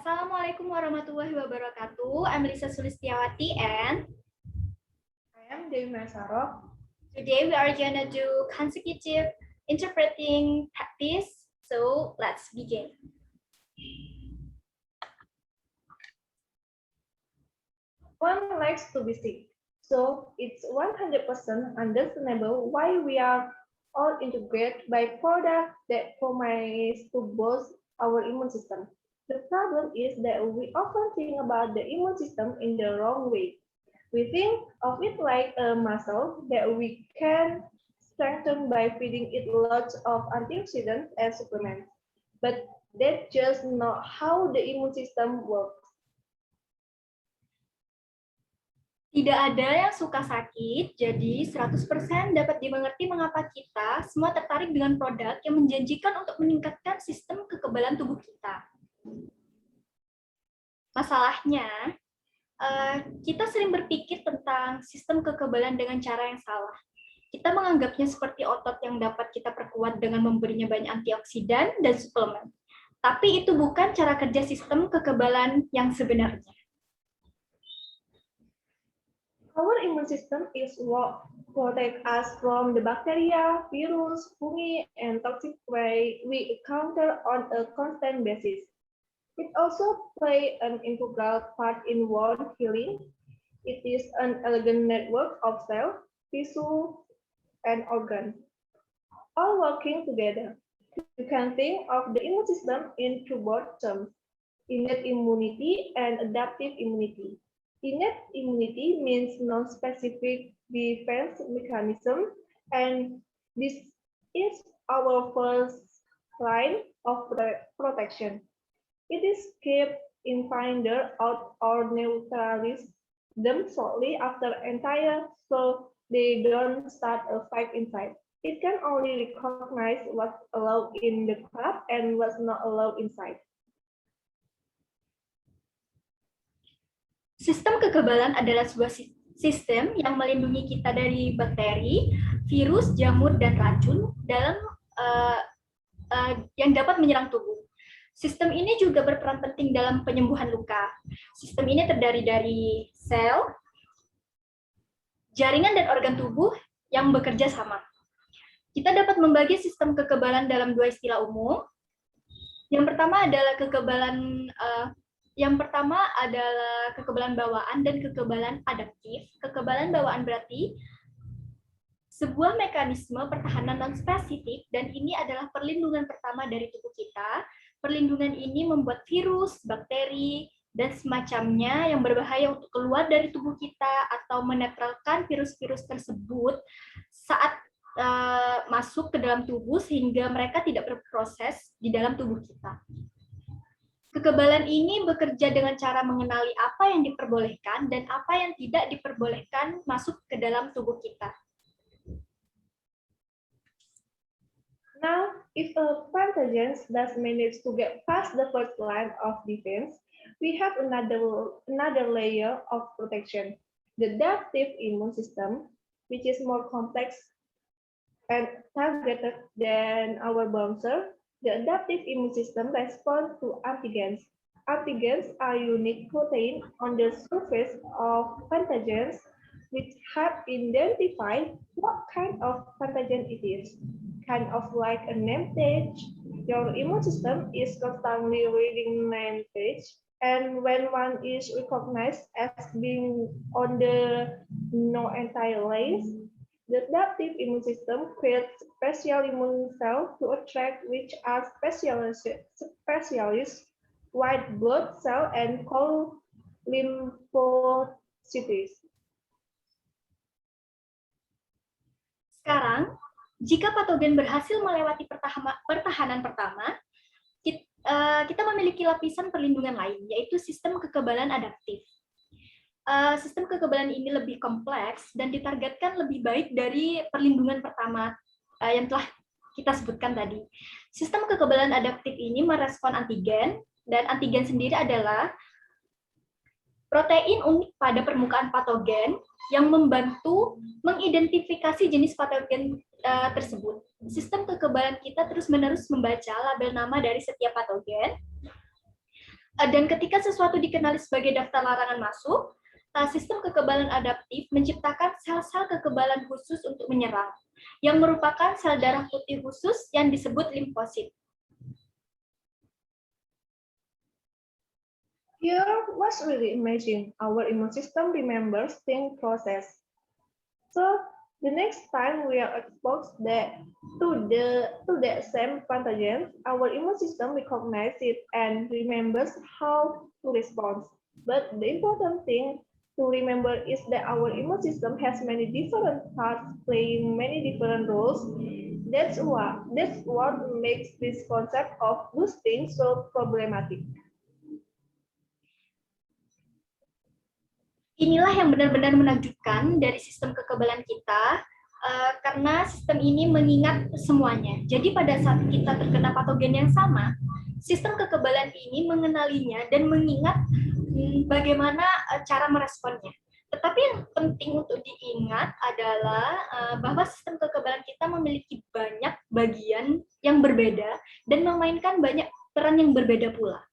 Assalamualaikum warahmatullahi wabarakatuh. I'm Lisa Sulistiawati and I am Dewi Masaro. today we are gonna do consecutive interpreting practice. So let's begin. One likes to be sick, so it's 100% understandable why we are all integrated by products that promise to boost our immune system. The problem is that we often think about the immune system in the wrong way. We think of it like a muscle that we can strengthen by feeding it lots of antioxidants and supplements. But that's just not how the immune system works. Tidak ada yang suka sakit, jadi 100% dapat dimengerti mengapa kita semua tertarik dengan produk yang menjanjikan untuk meningkatkan sistem kekebalan tubuh kita. Masalahnya, kita sering berpikir tentang sistem kekebalan dengan cara yang salah. Kita menganggapnya seperti otot yang dapat kita perkuat dengan memberinya banyak antioksidan dan suplemen. Tapi itu bukan cara kerja sistem kekebalan yang sebenarnya. Our immune system is what protects us from the bacteria, virus, fungi, and toxic we encounter on a constant basis. It also plays an integral part in wound healing. It is an elegant network of cells, tissue, and organs, all working together. You can think of the immune system in two broad terms, innate immunity and adaptive immunity. Innate immunity means non-specific defense mechanism, and this is our first line of protection. It is kept in finder out or neutralize them shortly after entire so they don't start a fight inside. It can only recognize what's allowed in the club and what's not allowed inside. Sistem kekebalan adalah sebuah sistem yang melindungi kita dari bakteri, virus, jamur, dan racun dalam yang dapat menyerang tubuh. Sistem ini juga berperan penting dalam penyembuhan luka. Sistem ini terdiri dari sel, jaringan, dan organ tubuh yang bekerja sama. Kita dapat membagi sistem kekebalan dalam dua istilah umum. Yang pertama adalah kekebalan bawaan dan kekebalan adaptif. Kekebalan bawaan berarti sebuah mekanisme pertahanan non-spesifik, dan ini adalah perlindungan pertama dari tubuh kita. Perlindungan ini membuat virus, bakteri, dan semacamnya yang berbahaya untuk keluar dari tubuh kita atau menetralkan virus-virus tersebut saat masuk ke dalam tubuh sehingga mereka tidak berproses di dalam tubuh kita. Kekebalan ini bekerja dengan cara mengenali apa yang diperbolehkan dan apa yang tidak diperbolehkan masuk ke dalam tubuh kita. Now, if a pathogen does manage to get past the first line of defense, we have another layer of protection, the adaptive immune system, which is more complex and targeted than our bouncer. The adaptive immune system responds to antigens. Antigens are unique proteins on the surface of pathogens which help identify what kind of pathogen it is. Kind of like a name tag. Your immune system is constantly reading name tags, and when one is recognized as being on the no entire list, the adaptive immune system creates special immune cells to attract which are specialist white blood cells and called lymphocytes. Sekarang, jika patogen berhasil melewati pertahanan pertama, kita memiliki lapisan perlindungan lain, yaitu sistem kekebalan adaptif. Sistem kekebalan ini lebih kompleks dan ditargetkan lebih baik dari perlindungan pertama yang telah kita sebutkan tadi. Sistem kekebalan adaptif ini merespon antigen, dan antigen sendiri adalah protein unik pada permukaan patogen yang membantu mengidentifikasi jenis patogen tersebut. Sistem kekebalan kita terus-menerus membaca label nama dari setiap patogen. Dan ketika sesuatu dikenali sebagai daftar larangan masuk, sistem kekebalan adaptif menciptakan sel-sel kekebalan khusus untuk menyerang, yang merupakan sel darah putih khusus yang disebut limfosit. Here was really amazing. Our immune system remembers things process. So the next time we are exposed to the same pathogen, our immune system recognizes it and remembers how to respond. But the important thing to remember is that our immune system has many different parts playing many different roles. That's what makes this concept of boosting so problematic. Inilah yang benar-benar menakjubkan dari sistem kekebalan kita, karena sistem ini mengingat semuanya. Jadi pada saat kita terkena patogen yang sama, sistem kekebalan ini mengenalinya dan mengingat bagaimana cara meresponnya. Tetapi yang penting untuk diingat adalah bahwa sistem kekebalan kita memiliki banyak bagian yang berbeda dan memainkan banyak peran yang berbeda pula.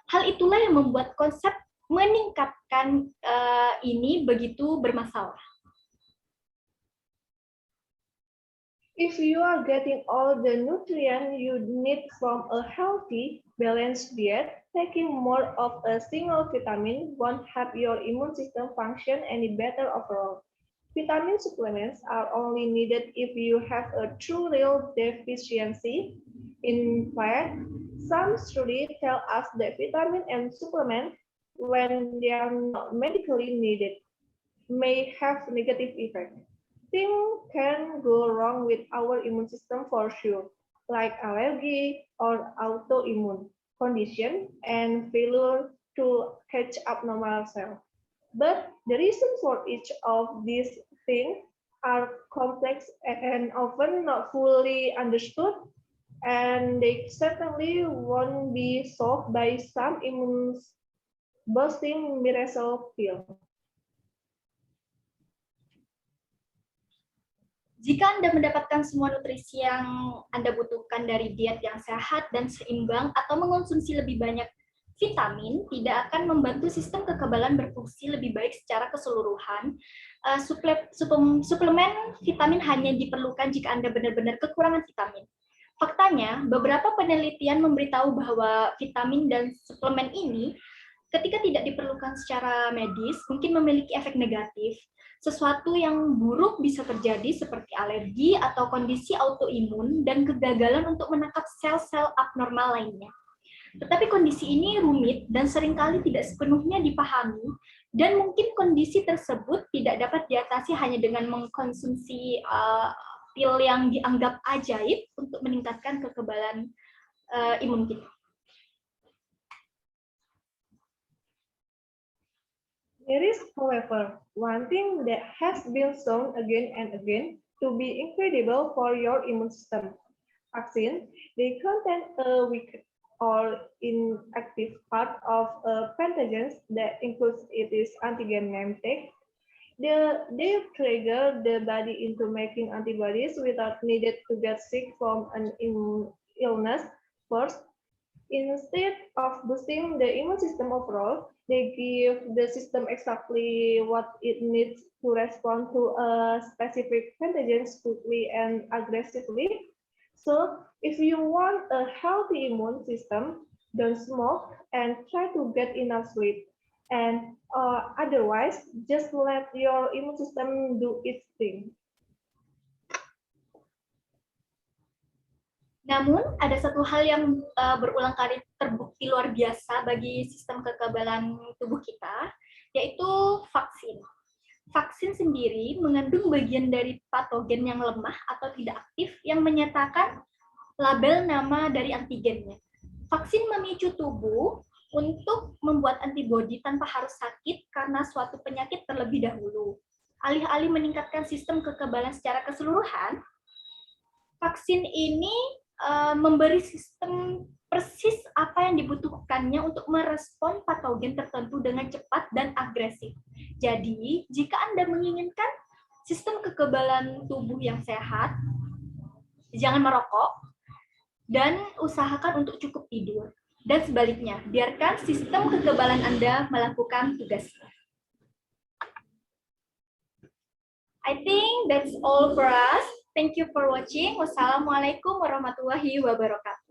Hal itulah yang membuat konsep meningkatkan ini begitu bermasalah. If you are getting all the nutrients you need from a healthy, balanced diet, taking more of a single vitamin won't help your immune system function any better overall. Vitamin supplements are only needed if you have a true real deficiency. In fact, some studies tell us that vitamin and supplements, when they are not medically needed, may have negative effects. Things can go wrong with our immune system for sure, like allergy or autoimmune condition and failure to catch up normal cells. But the reason for each of these things are complex and often not fully understood, and they certainly won't be solved by some immune boosting miracle pill. Jika Anda mendapatkan semua nutrisi yang Anda butuhkan dari diet yang sehat dan seimbang atau mengonsumsi lebih banyak vitamin, tidak akan membantu sistem kekebalan berfungsi lebih baik secara keseluruhan. Suplemen vitamin hanya diperlukan jika Anda benar-benar kekurangan vitamin. Faktanya, beberapa penelitian memberitahu bahwa vitamin dan suplemen ini ketika tidak diperlukan secara medis, mungkin memiliki efek negatif. Sesuatu yang buruk bisa terjadi seperti alergi atau kondisi autoimun dan kegagalan untuk menangkap sel-sel abnormal lainnya. Tetapi kondisi ini rumit dan seringkali tidak sepenuhnya dipahami, dan mungkin kondisi tersebut tidak dapat diatasi hanya dengan mengkonsumsi pil yang dianggap ajaib untuk meningkatkan kekebalan imun kita. There is, however, one thing that has been shown again and again to be incredible for your immune system. Vaccines, they contain a weak or inactive part of a pathogen that includes its antigen name tag. They trigger the body into making antibodies without needed to get sick from an illness first. Instead of boosting the immune system overall, they give the system exactly what it needs to respond to a specific pathogen quickly and aggressively. So, if you want a healthy immune system, don't smoke and try to get enough sleep. And otherwise, just let your immune system do its thing. Namun, ada satu hal yang berulang kali terbukti luar biasa bagi sistem kekebalan tubuh kita, yaitu vaksin. Vaksin sendiri mengandung bagian dari patogen yang lemah atau tidak aktif yang menyatakan label nama dari antigennya. Vaksin memicu tubuh untuk membuat antibodi tanpa harus sakit karena suatu penyakit terlebih dahulu. Alih-alih meningkatkan sistem kekebalan secara keseluruhan, vaksin ini memberi sistem persis apa yang dibutuhkannya untuk merespon patogen tertentu dengan cepat dan agresif. Jadi, jika Anda menginginkan sistem kekebalan tubuh yang sehat, jangan merokok, dan usahakan untuk cukup tidur. Dan sebaliknya, biarkan sistem kekebalan Anda melakukan tugasnya. I think that's all for us. Thank you for watching. Wassalamualaikum warahmatullahi wabarakatuh.